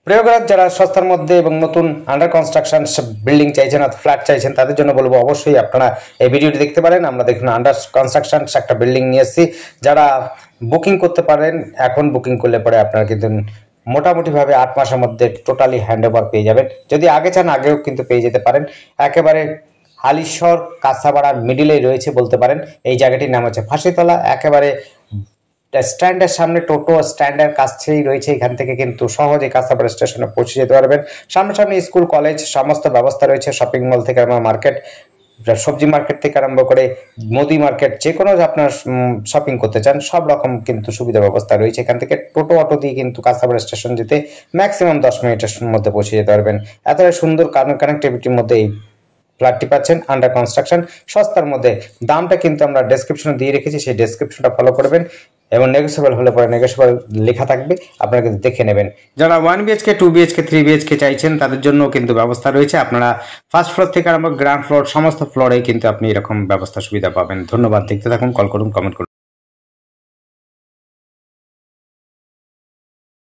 প্রিয় গ্রাহক যারা সস্তার মধ্যে এবং নতুন আন্ডার কনস্ট্রাকশন বিল্ডিং চাইছেন অথবা ফ্ল্যাট চাইছেন তাদের জন্য বলবো অবশ্যই আপনারা এই ভিডিওটি দেখতে পারেন। আমরা দেখুন আন্ডার কনস্ট্রাকশন একটা বিল্ডিং নিয়ে এসেছি। যারা বুকিং করতে পারেন, এখন বুকিং করলে পরে আপনারা কিন্তু মোটামুটিভাবে 8 মাসের মধ্যে টোটালি হ্যান্ড ওভার পেয়ে যাবেন। যদি আগে চান আগেও কিন্তু পেয়ে যেতে পারেন। একেবারে হালিশহর কাঁচাপাড়ার মিডিলেই রয়েছে বলতে পারেন। এই জায়গাটির নাম হচ্ছে ফাঁসিতলা। একেবারে স্ট্যান্ডের সামনে, টোটো স্ট্যান্ডের কাছেই রয়েছে। এখান থেকে কিন্তু সহজে কাঁচাপাড়া স্টেশনে পৌঁছে যেতে পারবেন। সামনাসামনি স্কুল, কলেজ সমস্ত ব্যবস্থা রয়েছে। শপিং মল থেকে আমার মার্কেট, সবজি মার্কেট থেকে আরম্ভ করে মুদি মার্কেট, যে কোনো আপনার শপিং করতে চান সব রকম কিন্তু সুবিধা ব্যবস্থা রয়েছে। এখান থেকে টোটো অটো দিয়ে কিন্তু কাঁচাপাড়া স্টেশন যেতে ম্যাক্সিমাম 10 মিনিটের মধ্যে পৌঁছে যেতে পারবেন। এতটাই সুন্দর কানেক্টিভিটির মধ্যে এই ফ্ল্যাটটি পাচ্ছেন আন্ডার কনস্ট্রাকশন সস্তার মধ্যে। দামটা কিন্তু আমরা ডেসক্রিপশনে দিয়ে রেখেছি, সেই ডেসক্রিপশনটা ফলো করবেন এবং নেগোসিয়েবল হলে পরে নেগোসিয়েবল লেখা থাকবে, আপনারা কিন্তু দেখে নেবেন। যারা 1 BHK 2 BHK 3 BHK চাইছেন তাদের জন্য কিন্তু ব্যবস্থা রয়েছে। আপনারা ফার্স্ট ফ্লোর থেকে আরম্ভ গ্রাউন্ড ফ্লোর সমস্ত ফ্লোরেই কিন্তু আপনি এরকম ব্যবস্থা সুবিধা পাবেন। ধন্যবাদ, দেখতে থাকুন, কল করুন, কমেন্ট করুন।